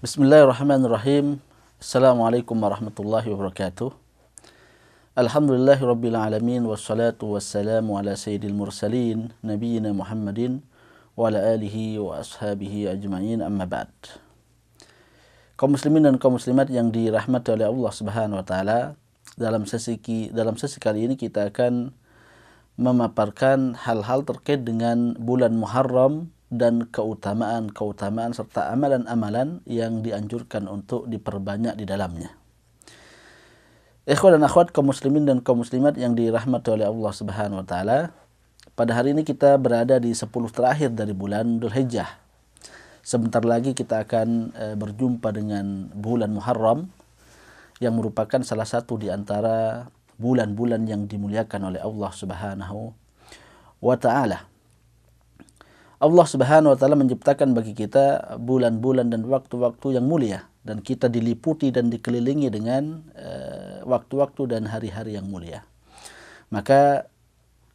Bismillahirrahmanirrahim. Assalamualaikum warahmatullahi wabarakatuh. Alhamdulillahirabbil alamin wassalatu wassalamu ala sayyidil mursalin nabiyyina Muhammadin wa ala alihi wa ashabihi ajma'in, amma ba'd. Kaum muslimin dan kaum muslimat yang dirahmati oleh Allah Subhanahu wa taala, dalam sesi kali ini kita akan memaparkan hal-hal terkait dengan bulan Muharram dan keutamaan serta amalan-amalan yang dianjurkan untuk diperbanyak di dalamnya. Ikhwan dan akhwat kaum muslimin dan kaum muslimat yang dirahmati oleh Allah Subhanahu wa taala, pada hari ini kita berada di 10 terakhir dari bulan Dzulhijjah. Sebentar lagi kita akan berjumpa dengan bulan Muharram yang merupakan salah satu di antara bulan-bulan yang dimuliakan oleh Allah Subhanahu wa taala. Allah Subhanahu wa taala menciptakan bagi kita bulan-bulan dan waktu-waktu yang mulia, dan kita diliputi dan dikelilingi dengan waktu-waktu dan hari-hari yang mulia. Maka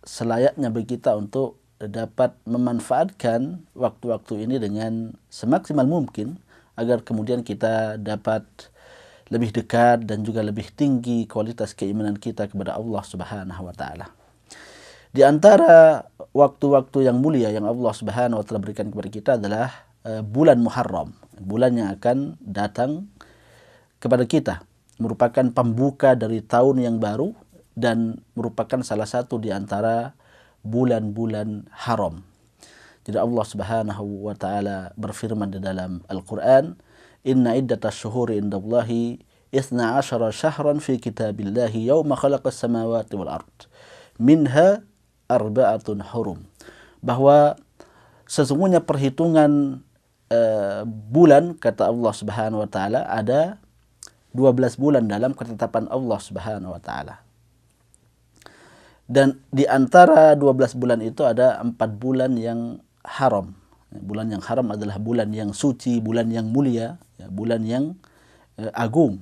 selayaknya bagi kita untuk dapat memanfaatkan waktu-waktu ini dengan semaksimal mungkin agar kemudian kita dapat lebih dekat dan juga lebih tinggi kualitas keimanan kita kepada Allah Subhanahu wa taala. Di antara waktu-waktu yang mulia yang Allah Subhanahu wa taala berikan kepada kita adalah bulan Muharram, bulan yang akan datang kepada kita, merupakan pembuka dari tahun yang baru dan merupakan salah satu di antara bulan-bulan haram. Jadi Allah Subhanahu wa taala berfirman di dalam Al-Qur'an, "Inna iddatasy syuhuri indallahi 12 syahran fi kitabillahi yauma khalaqas samawati wal ard. Minha arba'atun hurum." Bahwa sesungguhnya perhitungan bulan, kata Allah Subhanahu wa taala, ada 12 bulan dalam ketetapan Allah Subhanahu wa taala. Dan di antara 12 bulan itu ada 4 bulan yang haram. Bulan yang haram adalah bulan yang suci, bulan yang mulia, bulan yang agung.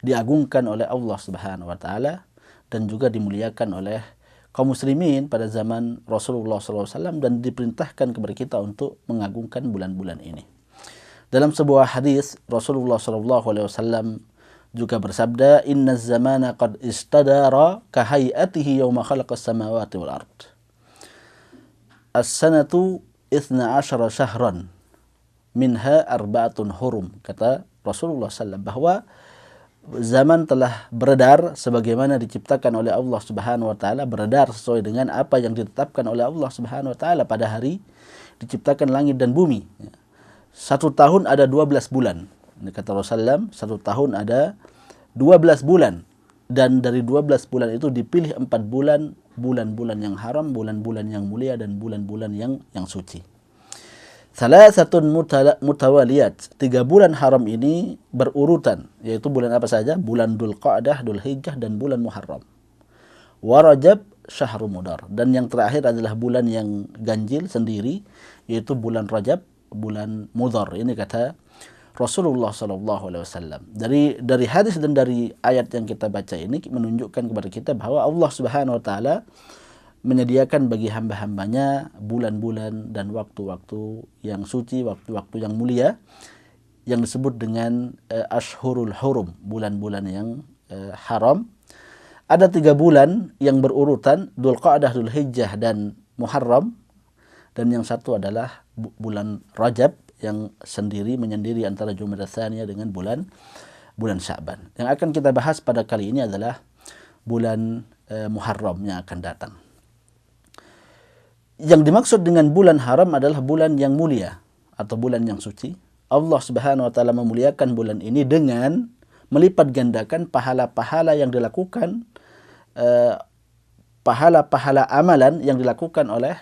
Diagungkan oleh Allah Subhanahu wa taala dan juga dimuliakan oleh kaum muslimin pada zaman Rasulullah SAW, dan diperintahkan kepada kita untuk mengagungkan bulan-bulan ini. Dalam sebuah hadis Rasulullah SAW juga bersabda, "Inna zamana qad istadara ka hayatihi yawma khalaqas samawati wal ard. As-sanatu 12 syahran minha arba'atun hurum." Kata Rasulullah SAW bahwa zaman telah beredar sebagaimana diciptakan oleh Allah Subhanahu wa taala, beredar sesuai dengan apa yang ditetapkan oleh Allah Subhanahu wa taala pada hari diciptakan langit dan bumi. Satu tahun ada 12 bulan. Kata Rasulullah, satu tahun ada 12 bulan. Dan dari 12 bulan itu dipilih 4 bulan, bulan-bulan yang haram, bulan-bulan yang mulia, dan bulan-bulan yang suci. Salasatun mutawaliyat, 3 bulan haram ini berurutan, yaitu bulan apa saja? Bulan Dzulqa'dah, Dzulhijjah, dan bulan Muharram. Wa Rajab syahrul mudar, dan yang terakhir adalah bulan yang ganjil sendiri, yaitu bulan Rajab, bulan Mudhar. Ini kata Rasulullah SAW. Dari hadis dan dari ayat yang kita baca ini menunjukkan kepada kita bahwa Allah Subhanahu wa taala menyediakan bagi hamba-hambanya bulan-bulan dan waktu-waktu yang suci, waktu-waktu yang mulia, yang disebut dengan Ashhurul Hurum, bulan-bulan yang haram. Ada 3 bulan yang berurutan, Dzulqa'dah, Dzulhijjah, dan Muharram. Dan yang satu adalah bulan Rajab yang menyendiri antara Jumadil Tsaniyah dengan bulan Sya'ban. Yang akan kita bahas pada kali ini adalah bulan Muharram yang akan datang. Yang dimaksud dengan bulan haram adalah bulan yang mulia atau bulan yang suci. Allah Subhanahu wa taala memuliakan bulan ini dengan melipat gandakan pahala-pahala yang dilakukan, pahala-pahala amalan yang dilakukan oleh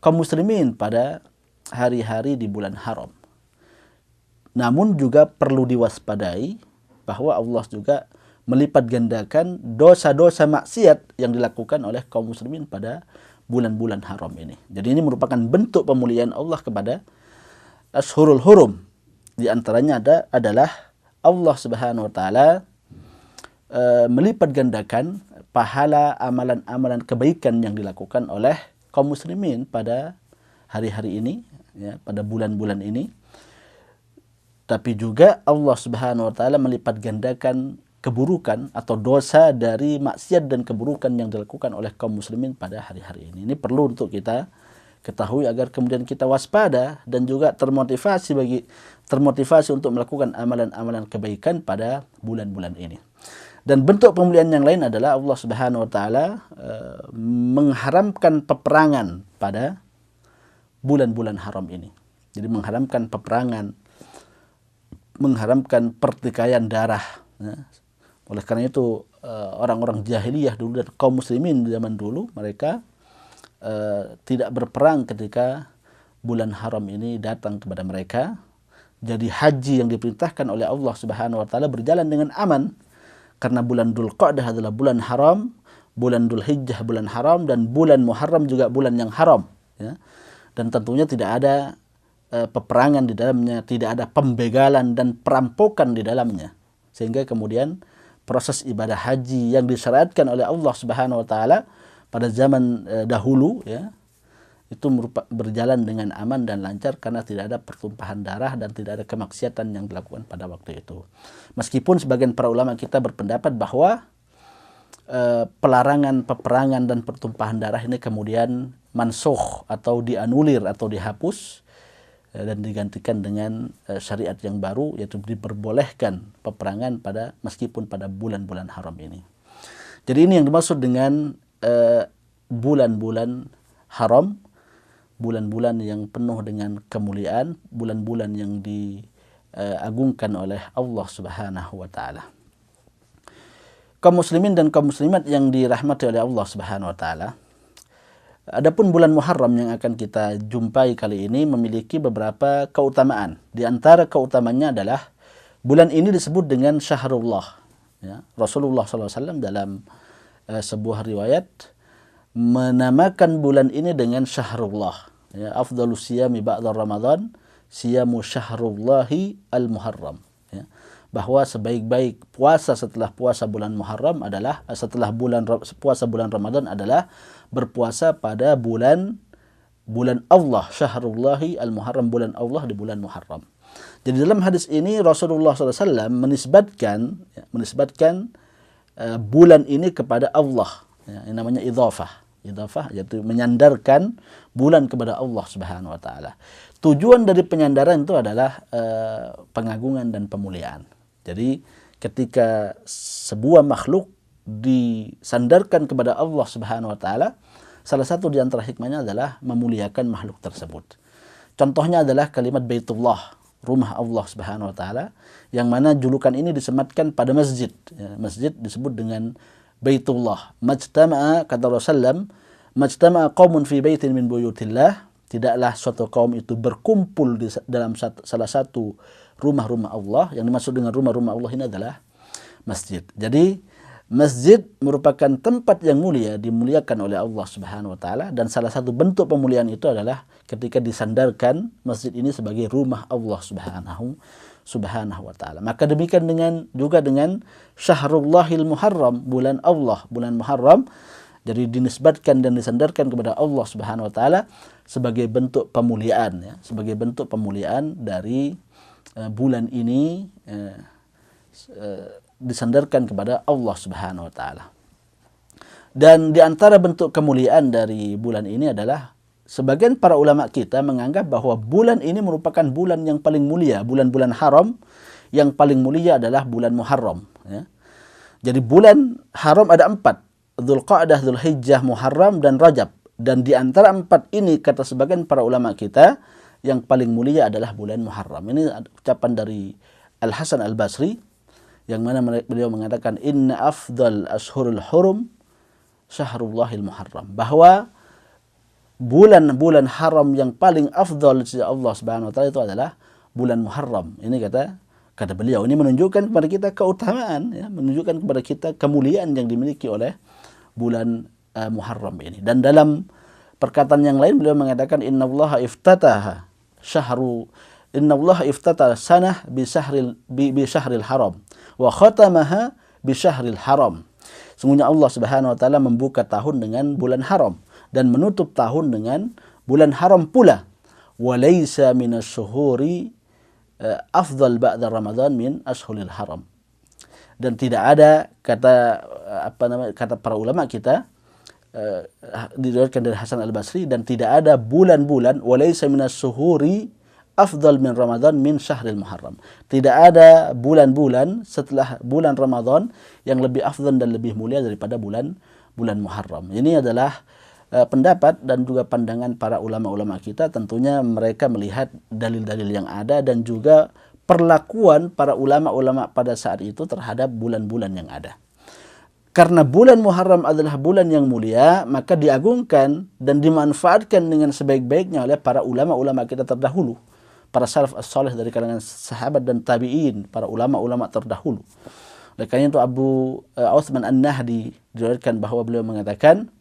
kaum muslimin pada hari-hari di bulan haram. Namun juga perlu diwaspadai bahwa Allah juga melipat gandakan dosa-dosa maksiat yang dilakukan oleh kaum muslimin pada bulan-bulan haram ini. Jadi ini merupakan bentuk pemuliaan Allah kepada Ashhurul Hurum. Di antaranya adalah Allah Subhanahu wa taala melipat gandakan pahala amalan-amalan kebaikan yang dilakukan oleh kaum muslimin pada hari-hari ini, ya, pada bulan-bulan ini. tapi juga Allah Subhanahu wa taala melipat gandakan keburukan atau dosa dari maksiat dan keburukan yang dilakukan oleh kaum muslimin pada hari-hari ini. Ini perlu untuk kita ketahui agar kemudian kita waspada dan juga termotivasi untuk melakukan amalan-amalan kebaikan pada bulan-bulan ini. Dan bentuk pemulihan yang lain adalah Allah Subhanahu wa taala mengharamkan peperangan pada bulan-bulan haram ini. Jadi mengharamkan peperangan, mengharamkan pertikaian darah. Oleh karena itu orang-orang jahiliyah dulu dan kaum muslimin zaman dulu mereka tidak berperang ketika bulan haram ini datang kepada mereka. Jadi haji yang diperintahkan oleh Allah Subhanahu wa taala berjalan dengan aman karena bulan Dzulqa'dah adalah bulan haram, bulan Dzulhijjah bulan haram, dan bulan Muharram juga bulan yang haram, ya. Dan tentunya tidak ada peperangan di dalamnya, tidak ada pembegalan dan perampokan di dalamnya. Sehingga kemudian proses ibadah haji yang disyariatkan oleh Allah Subhanahu wa taala pada zaman dahulu, ya, itu berjalan dengan aman dan lancar karena tidak ada pertumpahan darah dan tidak ada kemaksiatan yang dilakukan pada waktu itu. Meskipun sebagian para ulama kita berpendapat bahwa pelarangan peperangan dan pertumpahan darah ini kemudian mansukh atau dianulir atau dihapus dan digantikan dengan syariat yang baru, yaitu diperbolehkan peperangan meskipun pada bulan-bulan haram ini. Jadi ini yang dimaksud dengan bulan-bulan haram, bulan-bulan yang penuh dengan kemuliaan, bulan-bulan yang diagungkan oleh Allah Subhanahu wa taala. Kaum muslimin dan kaum muslimat yang dirahmati oleh Allah Subhanahu wa taala, adapun bulan Muharram yang akan kita jumpai kali ini memiliki beberapa keutamaan. Di antara keutamanya adalah bulan ini disebut dengan Syahrullah. Ya, Rasulullah SAW dalam sebuah riwayat menamakan bulan ini dengan Syahrullah. Ya, afdhalus siyami ba'da Ramadan siyamu Syahrullahi al-Muharram. Ya, bahwa sebaik-baik puasa setelah puasa bulan Muharram adalah puasa bulan Ramadan adalah berpuasa pada bulan Allah, Syahrullahi al-Muharram, bulan Allah di bulan Muharram. Jadi dalam hadis ini Rasulullah SAW menisbatkan bulan ini kepada Allah. Ya, ini namanya idhafah, yaitu menyandarkan bulan kepada Allah Subhanahu wa taala. Tujuan dari penyandaran itu adalah pengagungan dan pemuliaan. Jadi ketika sebuah makhluk disandarkan kepada Allah Subhanahu wa taala, salah satu di antara hikmahnya adalah memuliakan makhluk tersebut. Contohnya adalah kalimat Baitullah, rumah Allah Subhanahu wa taala, yang mana julukan ini disematkan pada masjid. Ya, masjid disebut dengan Baitullah. Majtama'a, kata Rasulullah, majtama'a qaumun fi baitin min buyutillah, tidaklah suatu kaum itu berkumpul dalam salah satu rumah-rumah Allah. Yang dimaksud dengan rumah-rumah Allah ini adalah masjid. Jadi masjid merupakan tempat yang mulia, dimuliakan oleh Allah Subhanahu wa taala, dan salah satu bentuk pemuliaan itu adalah ketika disandarkan masjid ini sebagai rumah Allah Subhanahu wa taala. Maka demikian juga dengan Syahrullahil Muharram, bulan Allah, bulan Muharram, jadi dinisbatkan dan disandarkan kepada Allah Subhanahu wa taala sebagai bentuk pemuliaan, ya, sebagai bentuk pemuliaan dari bulan ini, disandarkan kepada Allah Subhanahu wa taala. Dan di antara bentuk kemuliaan dari bulan ini adalah sebagian para ulama kita menganggap bahwa bulan ini merupakan bulan yang paling mulia. Bulan-bulan haram yang paling mulia adalah bulan Muharram, ya. Jadi bulan haram ada 4, Dzulqa'dah, Dzulhijjah, Muharram, dan Rajab. Dan di antara 4 ini, kata sebagian para ulama kita, yang paling mulia adalah bulan Muharram. Ini ucapan dari Al-Hasan Al-Basri, yang mana beliau mengatakan inna afdal ashurul hurum Syahrullahil Muharram, bahwa bulan-bulan haram yang paling afdal sisi Allah Subhanahu wa taala itu adalah bulan Muharram. Ini kata beliau, ini menunjukkan kepada kita keutamaan, ya, menunjukkan kepada kita kemuliaan yang dimiliki oleh bulan Muharram ini. Dan dalam perkataan yang lain beliau mengatakan innallaha iftataha sanah bi syahril haram wa khatamaha bi syahril haram. Sungguhnya Allah Subhanahu wa taala membuka tahun dengan bulan haram dan menutup tahun dengan bulan haram pula. Wa laisa minasy-syuhuri afdal ba'da Ramadan min ashhuril haram. Dan tidak ada kata para ulama kita diriwayatkan dari Hasan Al-Basri, dan tidak ada bulan-bulan walaysa minas suhuri afdal min Ramadan min syahril Muharram. Tidak ada bulan-bulan setelah bulan Ramadan yang lebih afdal dan lebih mulia daripada bulan Muharram. Ini adalah pendapat dan juga pandangan para ulama-ulama kita. Tentunya mereka melihat dalil-dalil yang ada dan juga perlakuan para ulama-ulama pada saat itu terhadap bulan-bulan yang ada. Karena bulan Muharram adalah bulan yang mulia, maka diagungkan dan dimanfaatkan dengan sebaik-baiknya oleh para ulama-ulama kita terdahulu. Para salaf as-salih dari kalangan sahabat dan tabi'in, para ulama-ulama terdahulu. Oleh karena itu Abu Uthman An-Nahdi diriwayatkan bahwa beliau mengatakan,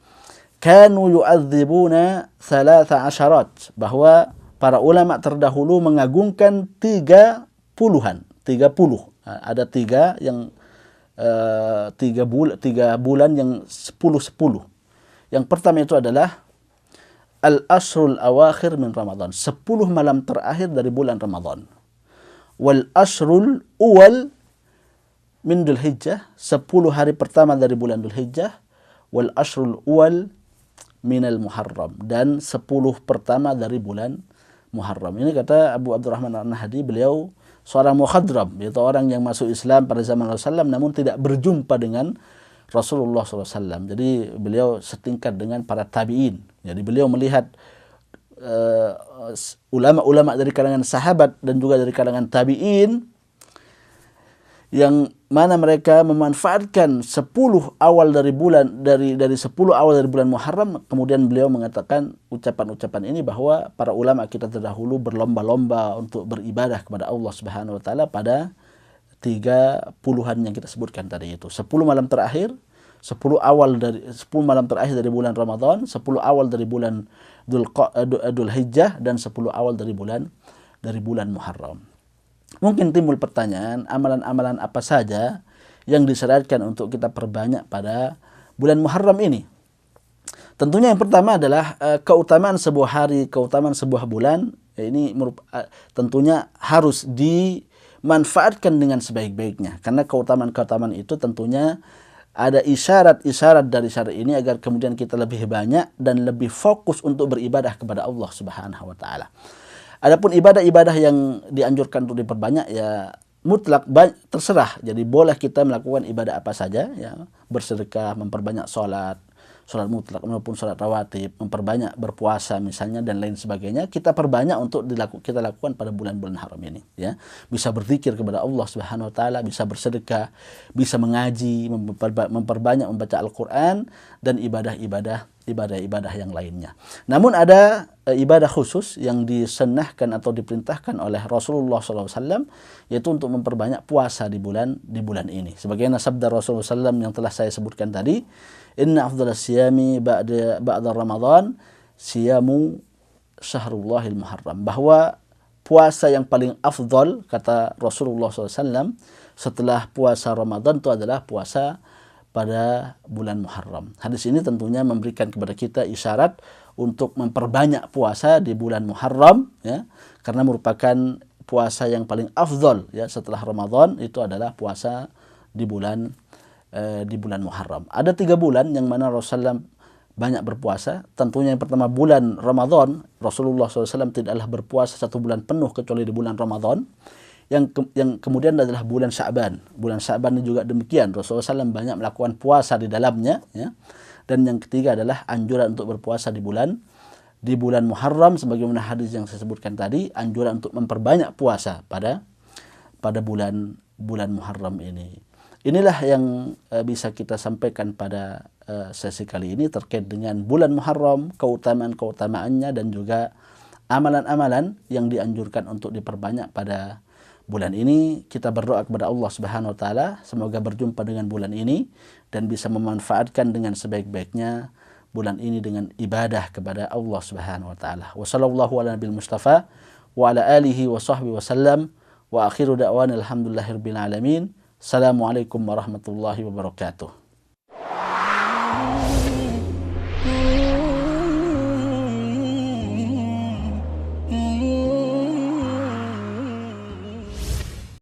kanu yu'adzibuna 13, bahwa para ulama terdahulu mengagungkan 30. Ada tiga bulan yang 10-10. Yang pertama itu adalah al-ashrul awakhir min Ramadan, 10 malam terakhir dari bulan Ramadan. Wal ashrul uwal min Dzulhijjah, 10 hari pertama dari bulan Dzulhijjah. Wal ashrul uwal minal Muharram, dan 10 pertama dari bulan Muharram. Ini kata Abu Abdurrahman An-Nahdi, beliau seorang mukhadram, yaitu orang yang masuk Islam pada zaman Rasulullah SAW namun tidak berjumpa dengan Rasulullah SAW. Jadi beliau setingkat dengan para tabi'in. Jadi beliau melihat ulama-ulama dari kalangan sahabat dan juga dari kalangan tabi'in yang mana mereka memanfaatkan 10 awal dari bulan dari 10 awal dari bulan Muharram. Kemudian beliau mengatakan ucapan-ucapan ini bahwa para ulama kita terdahulu berlomba-lomba untuk beribadah kepada Allah Subhanahu wa taala pada 30-an yang kita sebutkan tadi itu. 10 malam terakhir, 10 malam terakhir dari bulan Ramadan, 10 awal dari bulan Dzulhijjah, dan 10 awal dari bulan Muharram. Mungkin timbul pertanyaan, amalan-amalan apa saja yang disyariatkan untuk kita perbanyak pada bulan Muharram ini? Tentunya yang pertama adalah keutamaan sebuah hari, keutamaan sebuah bulan. Ini tentunya harus dimanfaatkan dengan sebaik-baiknya. Karena keutamaan-keutamaan itu tentunya ada isyarat-isyarat dari syariat ini agar kemudian kita lebih banyak dan lebih fokus untuk beribadah kepada Allah Subhanahu wa taala. Adapun ibadah-ibadah yang dianjurkan untuk diperbanyak ya mutlak terserah. Jadi boleh kita melakukan ibadah apa saja, ya, bersedekah, memperbanyak sholat mutlak maupun sholat rawatib, memperbanyak berpuasa misalnya dan lain sebagainya. Kita perbanyak untuk kita lakukan pada bulan-bulan haram ini, ya. Bisa berzikir kepada Allah Subhanahu wa taala, bisa bersedekah, bisa mengaji, memperbanyak membaca Al-Qur'an dan ibadah-ibadah yang lainnya. Namun ada ibadah khusus yang disunnahkan atau diperintahkan oleh Rasulullah SAW, yaitu untuk memperbanyak puasa di bulan ini. Sebagaimana sabda Rasulullah SAW yang telah saya sebutkan tadi, inna afdalas siyami ba'da Ramadan siyamu syahrullahil Muharram, bahwa puasa yang paling afdal, kata Rasulullah SAW, setelah puasa Ramadan itu adalah puasa pada bulan Muharram. Hadis ini tentunya memberikan kepada kita isyarat untuk memperbanyak puasa di bulan Muharram, ya, karena merupakan puasa yang paling afdal, ya, setelah Ramadan itu adalah puasa di bulan Muharram. Ada 3 bulan yang mana Rasulullah banyak berpuasa. Tentunya yang pertama bulan Ramadan, Rasulullah SAW tidaklah berpuasa 1 bulan penuh kecuali di bulan Ramadan. Yang kemudian adalah bulan Sya'ban. Bulan Sya'ban ini juga demikian. Rasulullah SAW banyak melakukan puasa di dalamnya, ya. Dan yang ketiga adalah anjuran untuk berpuasa di bulan Muharram, sebagaimana hadis yang saya sebutkan tadi, anjuran untuk memperbanyak puasa pada bulan Muharram ini. Inilah yang bisa kita sampaikan pada sesi kali ini terkait dengan bulan Muharram, keutamaan-keutamaannya dan juga amalan-amalan yang dianjurkan untuk diperbanyak pada bulan ini. Kita berdoa kepada Allah Subhanahu wa taala semoga berjumpa dengan bulan ini dan bisa memanfaatkan dengan sebaik-baiknya bulan ini dengan ibadah kepada Allah Subhanahu wa taala. Wa sallallahu ala nabil Mustafa wa ala alihi wa sahbihi wasallam wa akhiru da'wana alhamdulillahirabbil alamin. Assalamualaikum warahmatullahi wabarakatuh.